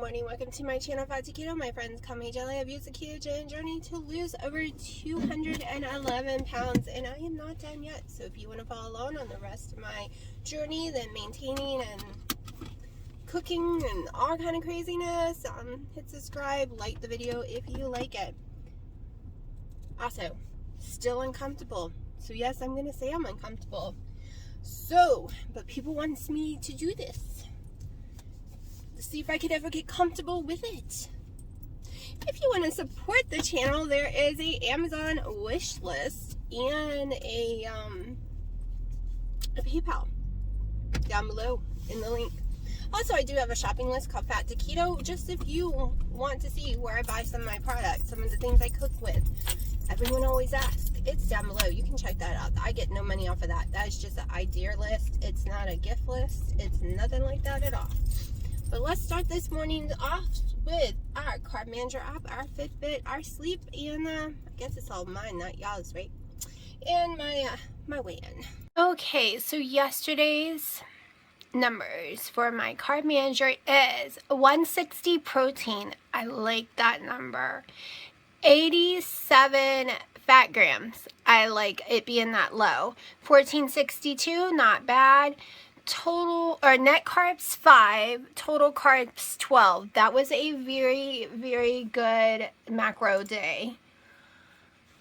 morning, welcome to my channel, Fat to Keto. My friends call me Jelly. I've used the ketogenic journey to lose over 211 pounds, and I am not done yet. So if you want to follow along on the rest of my journey, then maintaining and cooking and all kind of craziness, hit subscribe, like the video if you like it. Also, still uncomfortable. So yes, I'm going to say I'm uncomfortable. So, but people want me to do this. See if I could ever get comfortable with it. If you want to support the channel, there is a Amazon wish list and a PayPal down below in the link. Also, I do have a shopping list called Fat to Keto, just if you want to see where I buy some of my products, some of the things I cook with. Everyone always asks. It's down below. You can check that out. I get no money off of that. That is just an idea list. It's not a gift list. It's nothing like that at all. But let's start this morning off with our Carb Manager app, our Fitbit, our sleep, and I guess it's all mine, not y'all's, right? And my weigh-in. Okay, so yesterday's numbers for my Carb Manager is 160 protein. I like that number. 87 fat grams. I like it being that low. 1462, not bad. Total or net carbs 5, total carbs 12. That was a very, very good macro day.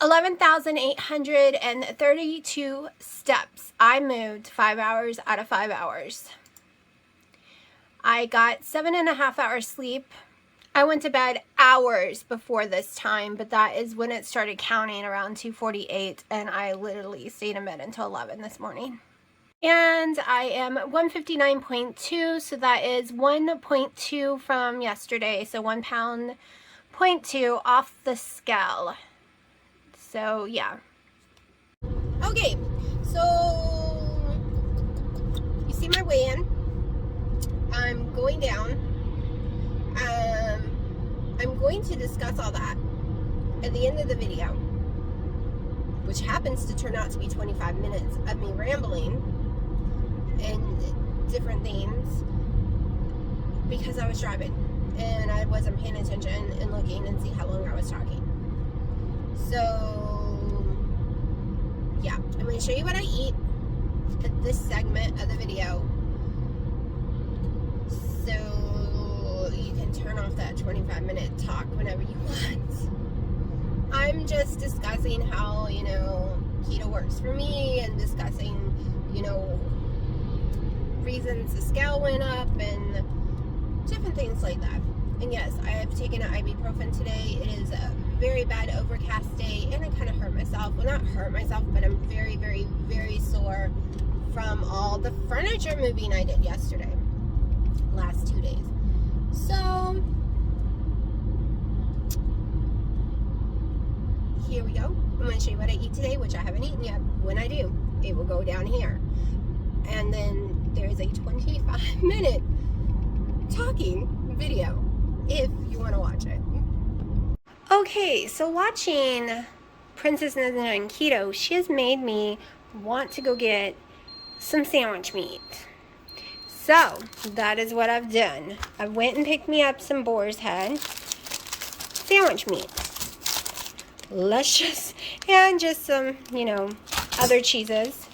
11,832 steps. I moved 5 hours out of 5 hours. I got 7.5 hours sleep. I went to bed hours before this time, but that is when it started counting around 2:48, and I literally stayed in bed until 11 this morning. And I am 159.2, so that is 1.2 from yesterday, so 1 pound 0.2 off the scale. So yeah. Okay, so you see my weigh-in. I'm going down. I'm going to discuss all that at the end of the video, which happens to turn out to be 25 minutes of me rambling and different things because I was driving and I wasn't paying attention and looking and see how long I was talking. So yeah, I'm going to show you what I eat at this segment of the video, so you can turn off that 25-minute talk whenever you want. I'm just discussing how, keto works for me and discussing, reasons the scale went up and different things like that. And yes, I have taken an ibuprofen today. It is a very bad overcast day and I kind of hurt myself. Well, not hurt myself, but I'm very, very, very sore from all the furniture moving I did yesterday, last 2 days. So here we go. I'm going to show you what I eat today, which I haven't eaten yet. When I do, it will go down here. And then there's a 25-minute talking video if you want to watch it. Okay, so watching Princess Nina and Keto, she has made me want to go get some sandwich meat. So that is what I've done. I went and picked me up some boar's head sandwich meat. Luscious, and just some, other cheeses.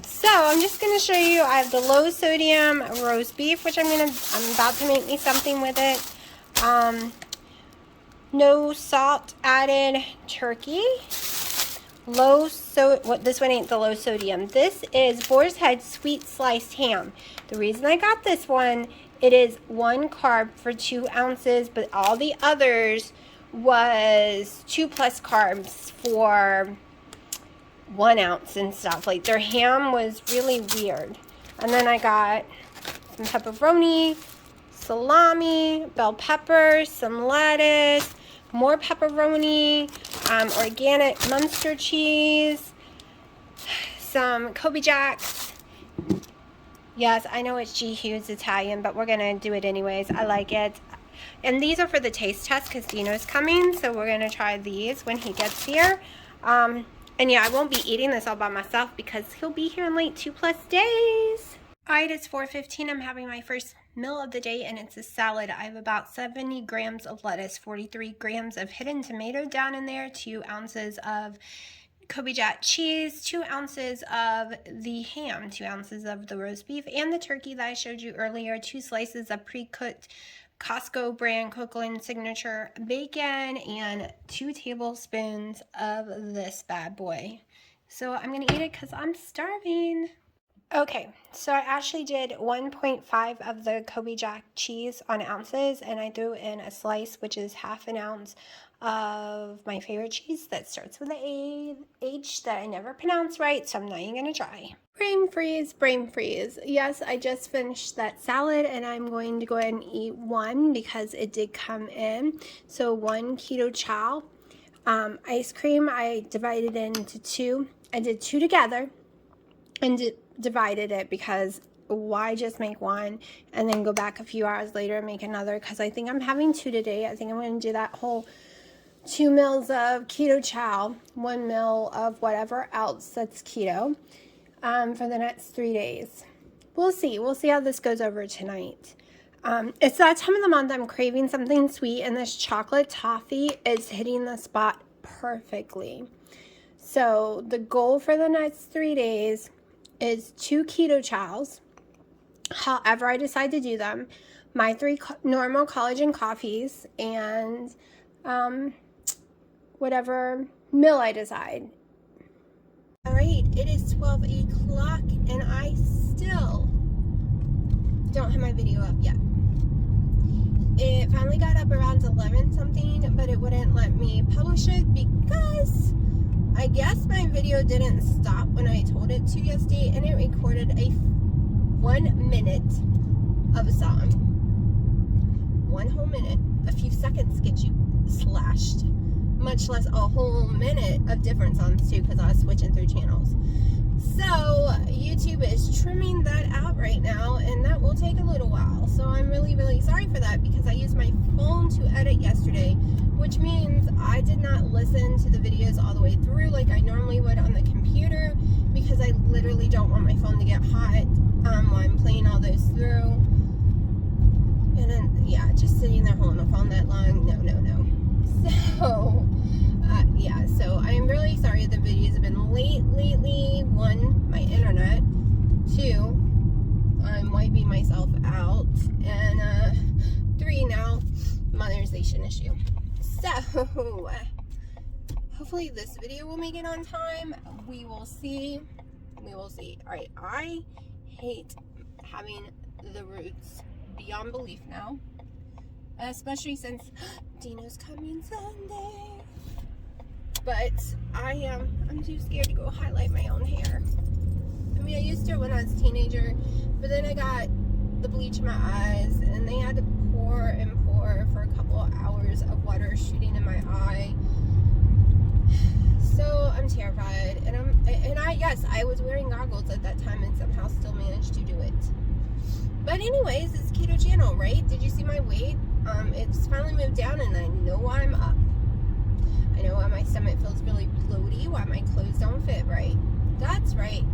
So I'm just going to show you, I have the low sodium roast beef, which I'm about to make me something with it. No salt added turkey. This one ain't the low sodium. This is boar's head sweet sliced ham. The reason I got this one, it is 1 carb for 2 ounces, but all the others was 2+ carbs for 1 ounce and stuff. Like, their ham was really weird. And then I got some pepperoni, salami, bell peppers, some lettuce, more pepperoni, organic Munster cheese, some Kobe Jacks. Yes, I know it's G. Hughes Italian, but we're going to do it anyways. I like it. And these are for the taste test because Dino's coming, so we're going to try these when he gets here. And yeah, I won't be eating this all by myself because he'll be here in like 2+ days. Alright, it's 4:15. I'm having my first meal of the day, and it's a salad. I have about 70 grams of lettuce, 43 grams of hidden tomato down in there, 2 ounces of Kobe Jack cheese, 2 ounces of the ham, 2 ounces of the roast beef and the turkey that I showed you earlier, 2 slices of pre-cooked Costco brand Coquelin signature bacon, and 2 tablespoons of this bad boy. So I'm gonna eat it because I'm starving. Okay, so I actually did 1.5 of the Kobe Jack cheese on ounces, and I threw in a slice, which is half an ounce of my favorite cheese that starts with an H that I never pronounce right, so I'm not even gonna try. Brain freeze, brain freeze. Yes, I just finished that salad, and I'm going to go ahead and eat one because it did come in. So 1 keto chow. Ice cream, I divided it into 2. I did 2 together and divided it because why just make one and then go back a few hours later and make another, because I think I'm having 2 today. I think I'm going to do that whole 2 meals of keto chow, 1 meal of whatever else that's keto for the next 3 days. We'll see how this goes over tonight. It's that time of the month I'm craving something sweet, and this chocolate toffee is hitting the spot perfectly. So the goal for the next 3 days is 2 keto chows, however I decide to do them, my 3 normal collagen coffees, and whatever meal I decide. Alright, it is 12 o'clock and I still don't have my video up yet. It finally got up around 11 something, but it wouldn't let me publish it because I guess my video didn't stop when I told it to yesterday, and it recorded a 1 minute of a song. 1 whole minute. A few seconds get you slashed. Much less a whole minute of different songs too, because I was switching through channels. So YouTube is trimming that out right now, and that will take a little while. So I'm really, really sorry for that, because I used my phone to edit yesterday, which means I did not listen to the videos all the way through like I normally would on the computer, because I literally don't want my phone to get hot while I'm playing all those through. And then, yeah, just sitting there holding the phone that long, no. So, yeah, so I am really sorry the videos have been late lately. 1, my internet. 2, I'm wiping myself out. And 3, now, monetization issue. So, hopefully this video will make it on time. We will see. Alright, I hate having the roots beyond belief now. Especially since Dino's coming Sunday. But I'm too scared to go highlight my own hair. I mean, I used to when I was a teenager, but then I got the bleach in my eyes, and they had to pour and pour for a couple of hours of water shooting in my eye. So I'm terrified, yes, I was wearing goggles at that time and somehow still managed to do it. But anyways, it's keto channel, right? Did you see my weight? It's finally moved down, and I know why I'm up. I know why my stomach feels really bloaty, why my clothes don't fit right. That's right.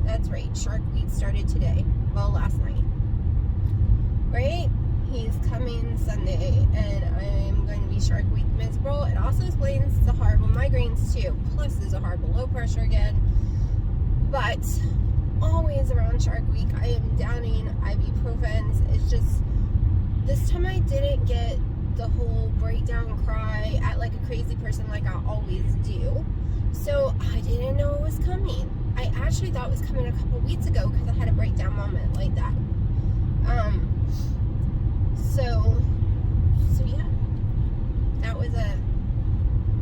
Shark Week started today. Well, last night. Right? He's coming Sunday, and I'm going to be Shark Week miserable. It also explains the horrible migraines too. Plus, there's a horrible low pressure again. But always around Shark Week, I am downing ibuprofens. It's just, this time I didn't get the whole breakdown cry at like a crazy person like I always do. So I didn't know it was coming. I actually thought it was coming a couple weeks ago because I had a breakdown moment like that. So yeah, that was a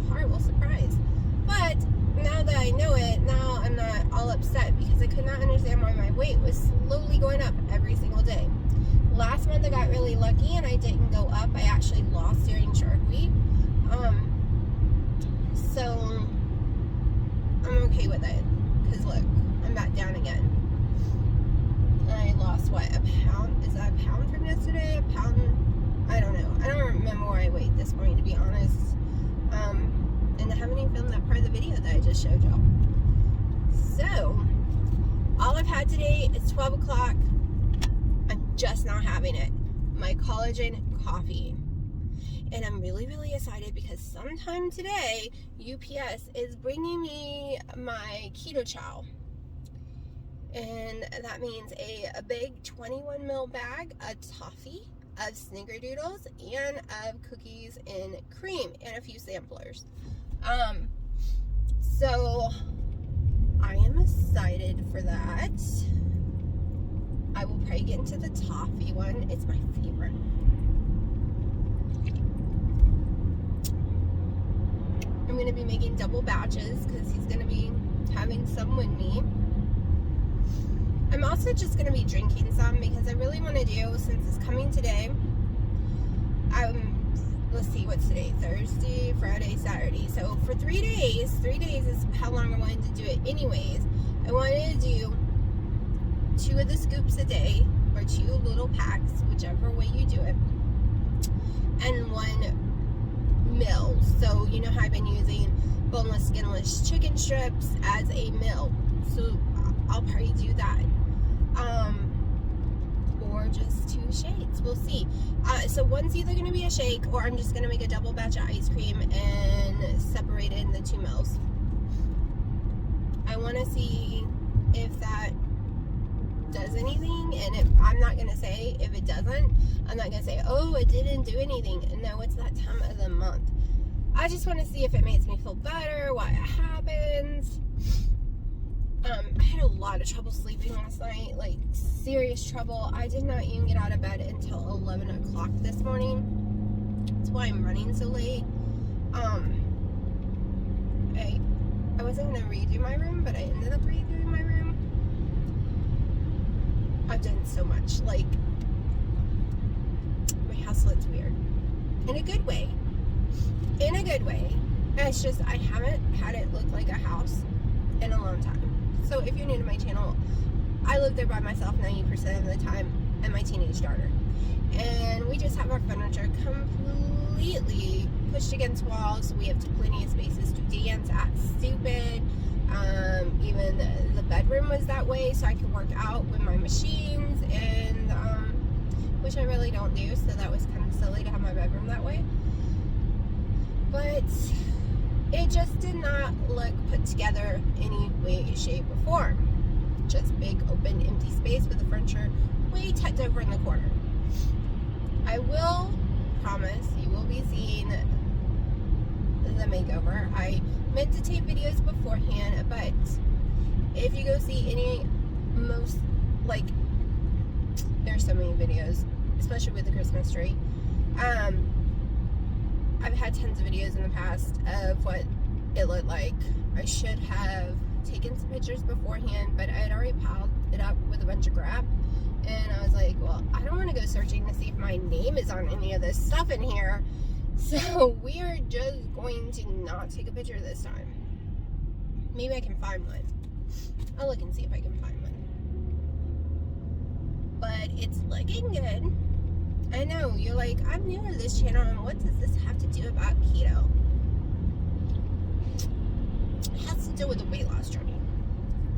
horrible surprise. But now that I know it, now I'm not all upset, because I could not understand why my weight was slowly going up every single day. Last month I got really lucky and I didn't go up. I actually lost during Shark Week. So I'm okay with it, because look, I'm back down again. I lost what, a pound? Is that a pound from yesterday? A pound? I don't know. I don't remember where I weighed this morning, to be honest. And I haven't even filmed that part of the video that I just showed y'all. So all I've had today is 12 o'clock. I'm just not having it. my collagen coffee. And I'm really, really excited because sometime today, UPS is bringing me my keto chow. And that means a big 21 ml bag of toffee, of snickerdoodles, and of cookies and cream, and a few samplers. So I am excited for that. I will probably get into the toffee one. It's my favorite. I'm going to be making double batches because he's going to be having some with me. I'm also just going to be drinking some because I really want to do, since it's coming today, let's see, what's today? Thursday, Friday, Saturday. So for 3 days is how long I wanted to do it anyways. I wanted to do 2 of the scoops a day, or 2 little packs, whichever way you do it, and 1 meal. So you know how I've been using boneless, skinless chicken strips as a meal. So I'll probably do that. Or just 2 shakes. We'll see. So one's either going to be a shake, or I'm just going to make a double batch of ice cream and separate it in the 2 meals. I want to see if that does anything, and I'm not going to say if it doesn't. I'm not going to say, oh, it didn't do anything. No, it's that time of the month. I just want to see if it makes me feel better, why it happens. I had a lot of trouble sleeping last night, like serious trouble. I did not even get out of bed until 11 o'clock this morning. That's why I'm running so late. I wasn't going to redo my room, but I ended up redoing my room. I've done so much. Like, my house looks weird. In a good way. In a good way. And it's just, I haven't had it look like a house in a long time. So if you're new to my channel, I live there by myself 90% of the time, and my teenage daughter. And we just have our furniture completely pushed against walls. So we have plenty of spaces to dance at stupid. Even the bedroom was that way, so I could work out with my machines, and which I really don't do, so that was kind of silly to have my bedroom that way. But it just did not look put together any way, shape, or form. Just big, open, empty space with the furniture way tucked over in the corner. I will promise you will be seeing the makeover. I meant to tape videos beforehand, but if you go see any, like, there's so many videos, especially with the Christmas tree. I've had tons of videos in the past of what it looked like. I should have taken some pictures beforehand, but I had already piled it up with a bunch of crap, and I was like, well, I don't want to go searching to see if my name is on any of this stuff in here, so we are just going to not take a picture this time. Maybe I can find one. I'll look and see if I can find one. But it's looking good. I know, you're like, I'm new to this channel, and what does this have to do about keto? It has to do with the weight loss journey.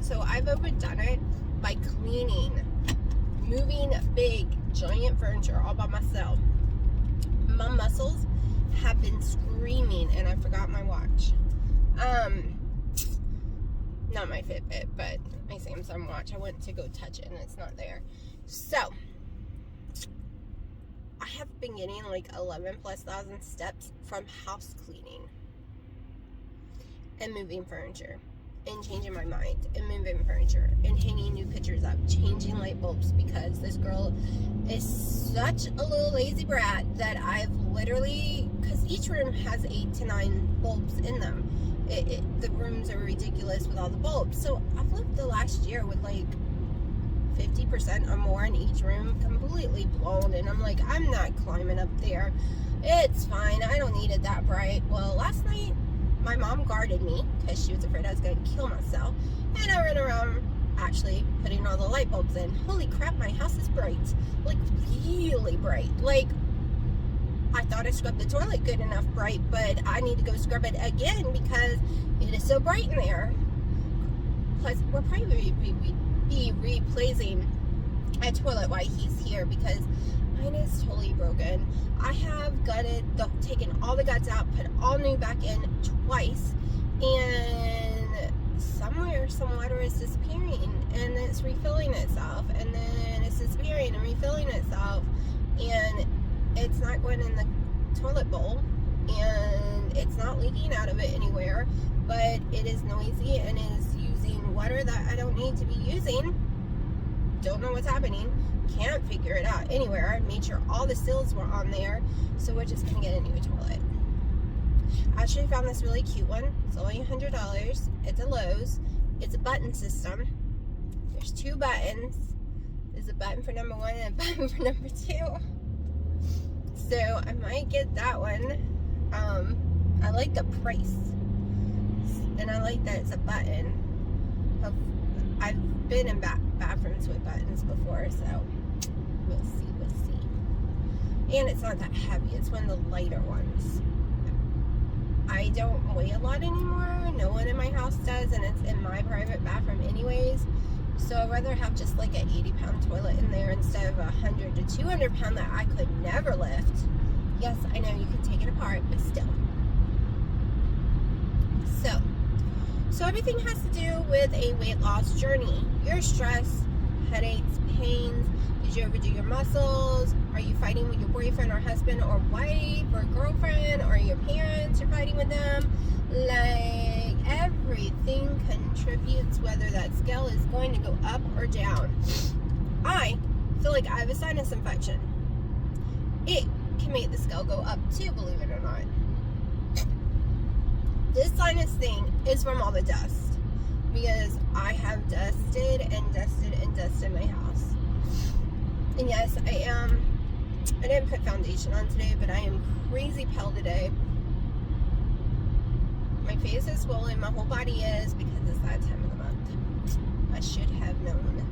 So I've overdone it by cleaning, moving big, giant furniture all by myself. My muscles have been screaming, and I forgot my watch. Not my Fitbit, but my Samsung watch. I went to go touch it, and it's not there. So I have been getting like 11,000+ steps from house cleaning and moving furniture and changing my mind and moving furniture and hanging new pictures up, changing light bulbs, because this girl is such a little lazy brat that I've literally, because each room has 8 to 9 bulbs in them. The rooms are ridiculous with all the bulbs. So I've lived the last year with like 50% or more in each room, completely blown, and I'm like, I'm not climbing up there. It's fine. I don't need it that bright. Well, last night my mom guarded me because she was afraid I was going to kill myself, and I ran around actually putting all the light bulbs in. Holy crap, my house is bright, like really bright. Like, I thought I scrubbed the toilet good enough bright, but I need to go scrub it again because it is so bright in there. Plus, we're probably be replacing a toilet while he's here, because Mine is totally broken. I have taken all the guts out, put all new back in twice, and somewhere some water is disappearing, and it's refilling itself, and then it's disappearing and refilling itself, and it's not going in the toilet bowl, and it's not leaking out of it anywhere, but it is noisy and is using water that I don't need to be using. Don't know what's happening. Can't figure it out anywhere. I made sure all the seals were on there, so we're just gonna get a new toilet. I actually found this really cute one. It's only $100. It's a Lowe's. It's a button system. There's 2 buttons. There's a button for number 1 and a button for number 2. So I might get that one. I like the price, and I like that it's a button. I've been in bathrooms with buttons before, so we'll see. And it's not that heavy. It's one of the lighter ones. I don't weigh a lot anymore. No one in my house does, and it's in my private bathroom anyways. So I'd rather have just like an 80-pound toilet in there instead of a 100 to 200-pound that I could never lift. Yes, I know you can take it apart, but still. So everything has to do with a weight loss journey. Your stress, headaches, pains. Did you overdo your muscles? Are you fighting with your boyfriend or husband or wife or girlfriend, or your parents? You're fighting with them. Like, everything contributes, whether that scale is going to go up or down. I feel like I have a sinus infection. It can make the scale go up too, believe it or not. This sinus thing is from all the dust, because I have dusted and dusted and dusted my house. And yes, I didn't put foundation on today, but I am crazy pale today. My face is swollen, my whole body is, because it's that time of the month. I should have known.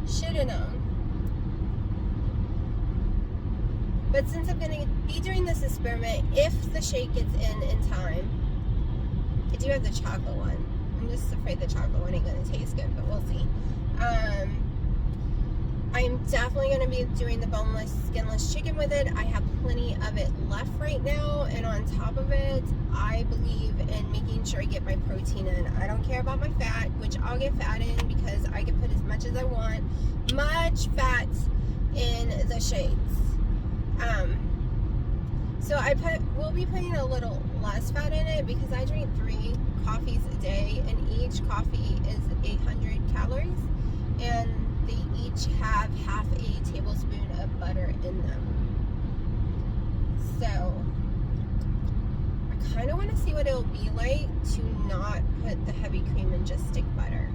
Should have known. But since I'm going to be doing this experiment, if the shake gets in time, I do have the chocolate one. I'm just afraid the chocolate one ain't going to taste good, but we'll see. I'm definitely going to be doing the boneless, skinless chicken with it. I have plenty of it left right now, and on top of it, I believe in making sure I get my protein in. I don't care about my fat, which I'll get fat in because I can put as much as I want. Much fat in the shakes. So we'll be putting a little less fat in it because I drink 3 coffees a day, and each coffee is 800 calories, and they each have half a tablespoon of butter in them. So I kind of want to see what it'll be like to not put the heavy cream and just stick butter.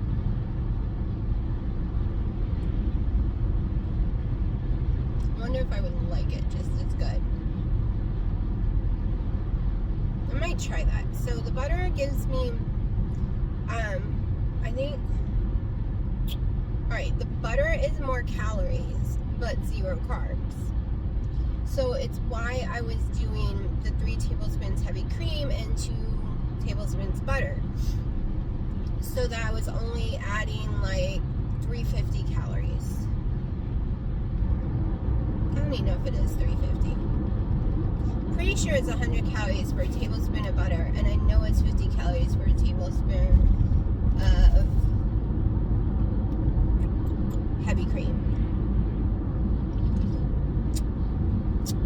I wonder if I would like it just as good. I might try that. So the butter gives me, I think, alright, the butter is more calories, but 0 carbs. So it's why I was doing the 3 tablespoons heavy cream and 2 tablespoons butter. So that I was only adding like 350 calories. I don't even know if it is 350. Pretty sure it's 100 calories for a tablespoon of butter, and I know it's 50 calories for a tablespoon of heavy cream.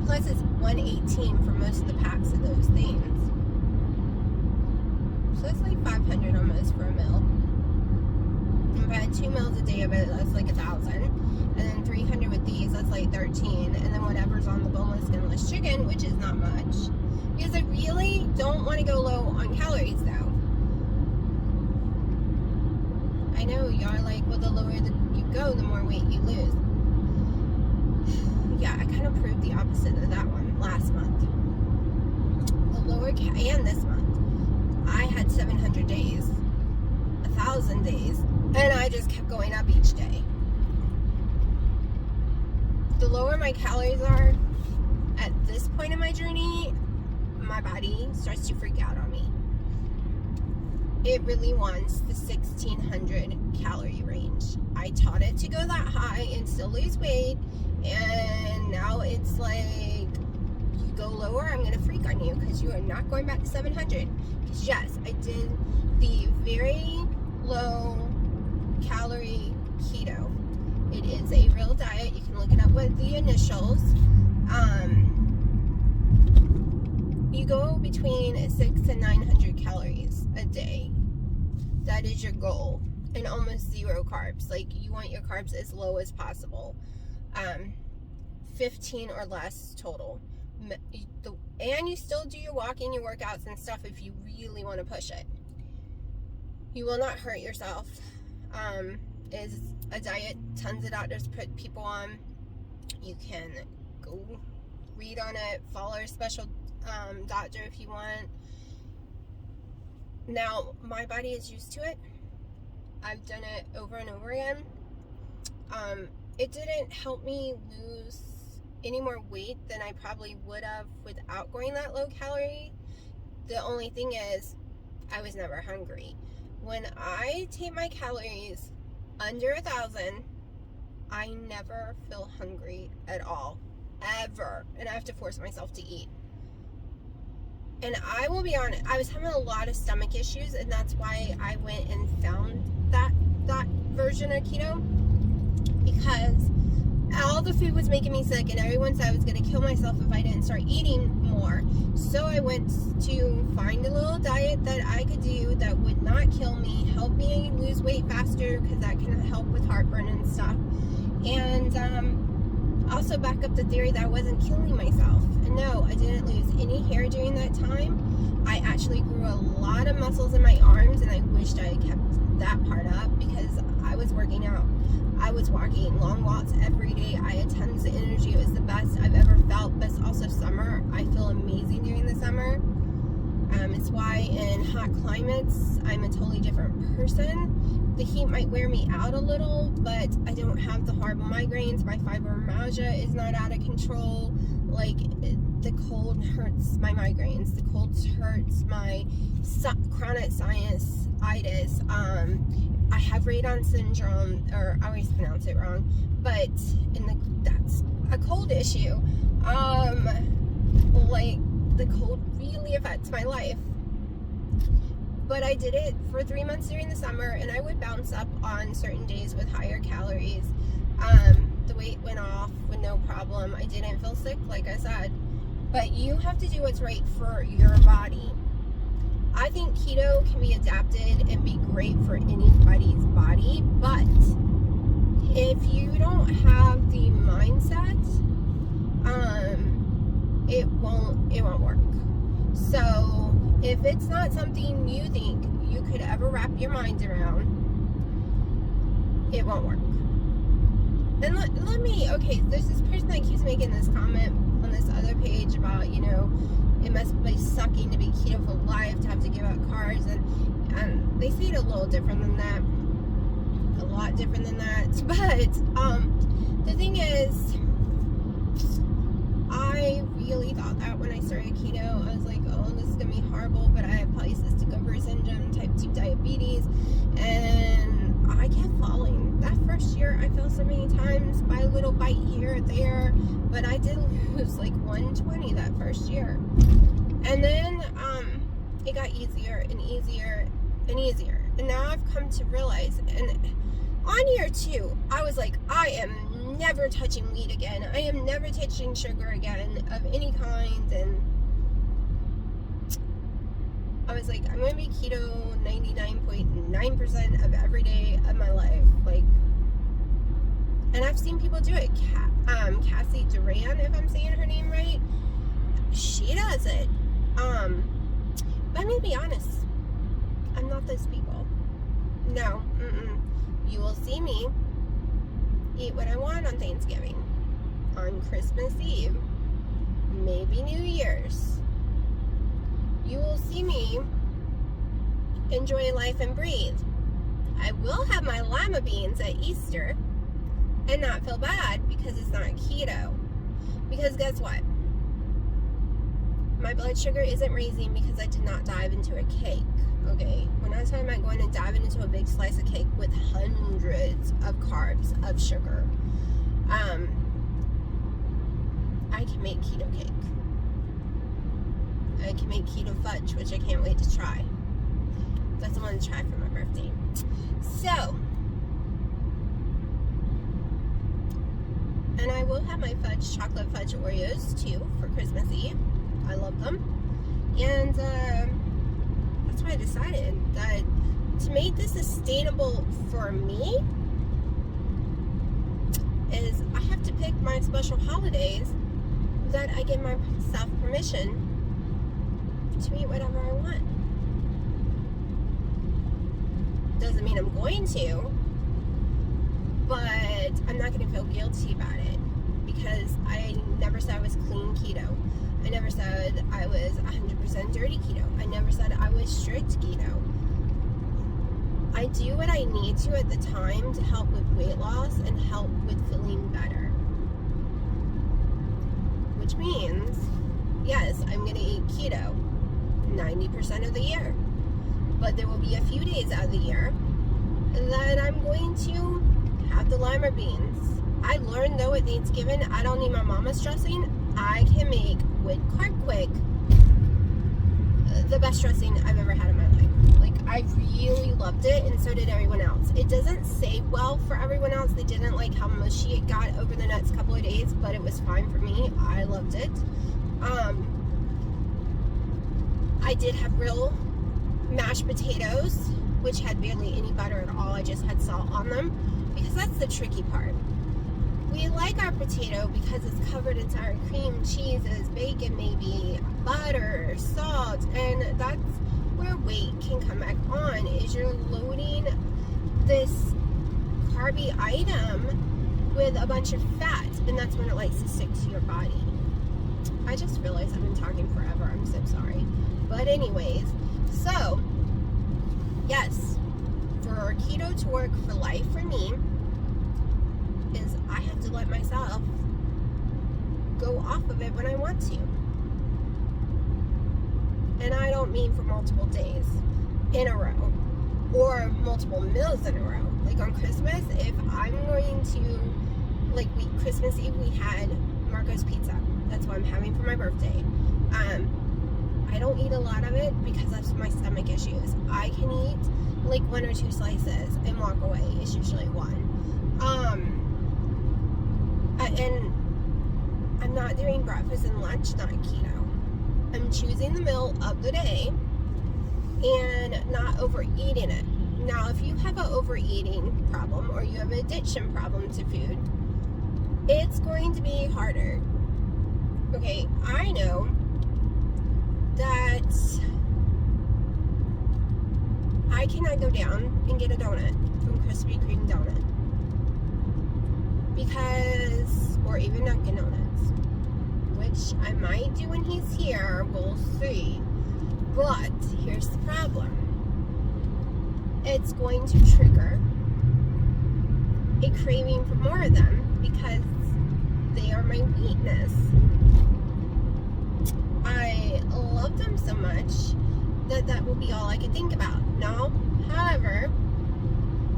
Plus it's $1.18 for most of the packs of those things. So that's like $500 almost for a meal. If I had 2 meals a day of it, that's like $1,000. And then 300 with these, that's like 13. And then whatever's on the boneless, skinless chicken, which is not much. Because I really don't want to go low on calories though. I know y'all are like, well, the lower you go, the more weight you lose. Yeah, I kind of proved the opposite of that one last month. The lower and this month, I had 700 days, 1,000 days, and I just kept going up each day. The lower my calories are at this point in my journey, my body starts to freak out on me. It really wants the 1,600 calorie range. I taught it to go that high and still lose weight, and now it's like, you go lower, I'm gonna freak on you, because you are not going back to 700. Because yes, I did the very low calorie keto. It is a real diet. You can look it up with the initials. You go between 600 and 900 calories a day. That is your goal. And almost zero carbs. Like, you want your carbs as low as possible. 15 or less total. And you still do your walking, your workouts and stuff if you really want to push it. You will not hurt yourself. Is a diet tons of doctors put people on. You can go read on it, follow a special doctor if you want. Now, my body is used to it. I've done it over and over again. It didn't help me lose any more weight than I probably would have without going that low calorie. The only thing is, I was never hungry. When I take my calories under 1,000, I never feel hungry at all, ever, and I have to force myself to eat. And I will be honest, I was having a lot of stomach issues, and that's why I went and found that version of keto, because all the food was making me sick, and everyone said I was going to kill myself if I didn't start eating more. So I went to find a little diet that I could do that would not kill me, help me lose weight faster, because that can help with heartburn and stuff. And also back up the theory that I wasn't killing myself. And no, I didn't lose any hair during that time. I actually grew a lot of muscles in my arms, and I wished I had kept that part up, because I was working out. I was walking long walks every day. I had tons of energy. It was the best I've ever felt. But it's also summer. I feel amazing during the summer. It's why in hot climates, I'm a totally different person. The heat might wear me out a little, but I don't have the horrible migraines. My fibromyalgia is not out of control. Like, the cold hurts my migraines. The cold hurts my chronic sinusitis. I have radon syndrome, or I always pronounce it wrong, but that's a cold issue. Like, the cold really affects my life. But I did it for 3 months during the summer, and I would bounce up on certain days with higher calories. The weight went off with no problem. I didn't feel sick, like I said. But you have to do what's right for your body. I think keto can be adapted and be great for anybody's body, but if you don't have the mindset, it won't work. So if it's not something you think you could ever wrap your mind around, it won't work. And let me, okay, there's this person that keeps making this comment on this other page about, it must be sucking to be keto for life, to have to give up carbs, and they say it a little different than that, a lot different than that, but the thing is, I really thought that when I started keto. I was like, oh, this is going to be horrible, but I have polycystic ovary syndrome, type 2 diabetes, and I kept falling. That first year, I fell so many times, by a little bite here or there, but I did lose like 120 that first year. And then it got easier and easier and easier. And now I've come to realize, and on year 2, I was like, I am never touching wheat again. I am never touching sugar again of any kind. And I was like, I'm going to be keto 99.9% of every day of my life. Like, and I've seen people do it. Cassie Duran, if I'm saying her name right, she does it. But I'm going to be honest, I'm not those people. No, you will see me eat what I want on Thanksgiving, on Christmas Eve, maybe New Year's. You will see me enjoy life and breathe. I will have my lima beans at Easter and not feel bad because it's not keto. Because guess what? My blood sugar isn't raising because I did not dive into a cake, okay? When I was talking about going and diving into a big slice of cake with hundreds of carbs of sugar, I can make keto cake. I can make keto fudge, which I can't wait to try. That's what I want to try for my birthday. So, and I will have my chocolate fudge Oreos too for Christmas Eve. I love them. And that's why I decided that to make this sustainable for me is I have to pick my special holidays that I give myself permission to eat whatever I want. Doesn't mean I'm going to, but I'm not going to feel guilty about it, because I never said I was clean keto. I never said I was 100% dirty keto. I never said I was strict keto. I do what I need to at the time to help with weight loss and help with feeling better. Which means, yes, I'm going to eat keto 90% of the year. But there will be a few days out of the year that I'm going to have the lima beans. I learned though at Thanksgiving, I don't need my mama's dressing. I can make with Card Quick the best dressing I've ever had in my life. Like, I really loved it, and so did everyone else. It doesn't say well for everyone else. They didn't like how mushy it got over the next couple of days, but it was fine for me. I loved it. I did have real mashed potatoes, which had barely any butter at all. I just had salt on them, because that's the tricky part. We like our potato because it's covered in sour cream, cheeses, bacon maybe, butter, salt, and that's where weight can come back on, is you're loading this carby item with a bunch of fat, and that's when it likes to stick to your body. I just realized I've been talking forever. I'm so sorry. But anyways, so yes, for keto to work for life for me, is I have to let myself go off of it when I want to. And I don't mean for multiple days in a row or multiple meals in a row. Like on Christmas, if I'm going to, like Christmas Eve, we had Marco's Pizza. That's what I'm having for my birthday. I don't eat a lot of it because of my stomach issues. I can eat like 1 or 2 slices and walk away. It's usually 1. And I'm not doing breakfast and lunch, not keto. I'm choosing the meal of the day and not overeating it. Now, if you have an overeating problem or you have an addiction problem to food, it's going to be harder. Okay, I know that I cannot go down and get a donut from Krispy Kreme donut. Because, or even Dunkin' Donuts, which I might do when he's here, we'll see. But here's the problem. It's going to trigger a craving for more of them because they are my weakness. I love them so much that will be all I can think about. Now, however,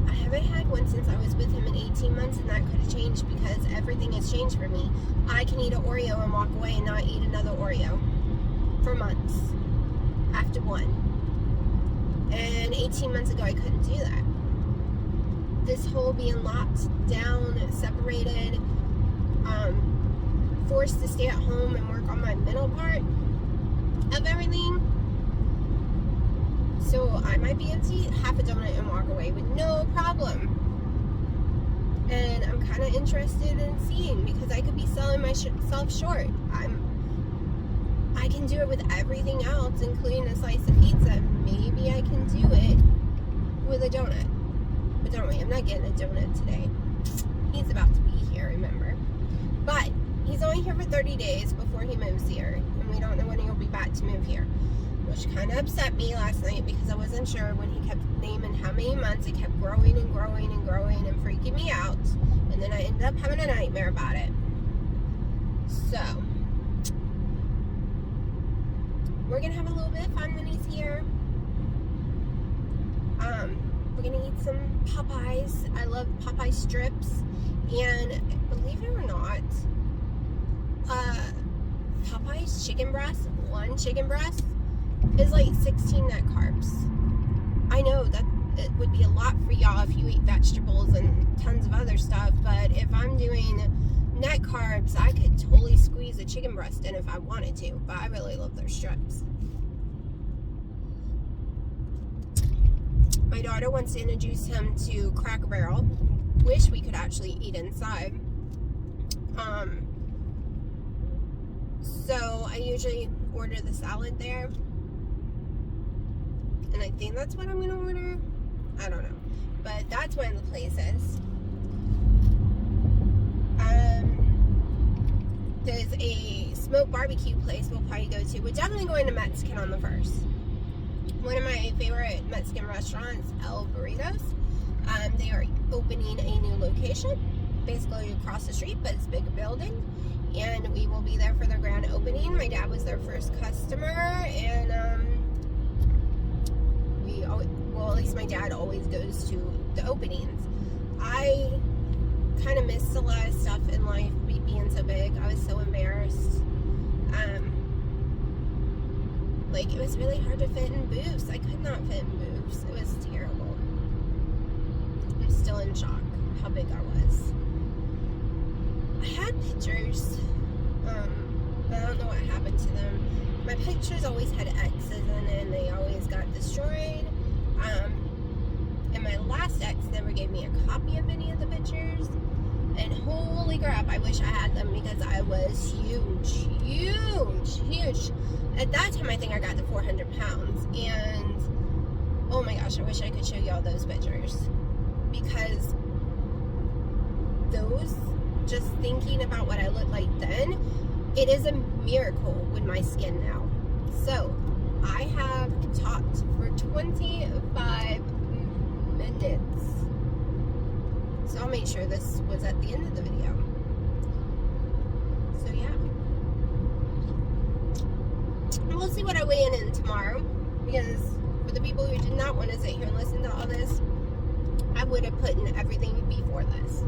I haven't had one since I was with him in 18 months, and that could have changed because everything has changed for me. I can eat an Oreo and walk away and not eat another Oreo for months after one. And 18 months ago, I couldn't do that. This whole being locked down, separated, forced to stay at home and work on my mental part of everything. So I might be able to eat half a donut and walk away with no problem. And I'm kind of interested in seeing, because I could be selling myself short. I can do it with everything else, including a slice of pizza. Maybe I can do it with a donut. But don't worry, I'm not getting a donut today. He's about to be here, remember. But he's only here for 30 days before he moves here. And we don't know when he'll be back to move here. Which kind of upset me last night because I wasn't sure when he kept naming how many months. It kept growing and growing and growing and freaking me out. And then I ended up having a nightmare about it. So, we're going to have a little bit of fun when he's here. We're going to eat some Popeyes. I love Popeye strips. And believe it or not, Popeye's chicken breast, one chicken breast, is like 16 net carbs. I know that it would be a lot for y'all if you eat vegetables and tons of other stuff, but if I'm doing net carbs, I could totally squeeze a chicken breast in if I wanted to, but I really love their strips. My daughter wants to introduce him to Cracker Barrel. Wish we could actually eat inside. So I usually order the salad there, and I think that's what I'm gonna order. I don't know, but that's one of the places. There's a smoked barbecue place we'll probably go to. We're definitely going to Mexican on the 1st. One of my favorite Mexican restaurants, El Burritos. They are opening a new location, basically across the street, but it's a big building. And we will be there for their grand opening. My dad was their first customer, and well, at least my dad always goes to the openings. I kind of missed a lot of stuff in life, being so big. I was so embarrassed. Like, it was really hard to fit in booths. I could not fit in booths. It was terrible. I'm still in shock how big I was. I had pictures, but I don't know what happened to them. My pictures always had X's in it, and they always got destroyed. And my last ex never gave me a copy of any of the pictures. And holy crap, I wish I had them because I was huge. At that time, I think I got to 400 pounds. And oh my gosh, I wish I could show y'all those pictures. Because those, just thinking about what I looked like then, it is a miracle with my skin now. So, I have talked for 25 minutes. So I'll make sure this was at the end of the video. So yeah. We'll see what I weigh in tomorrow. Because for the people who did not want to sit here and listen to all this, I would have put in everything before this.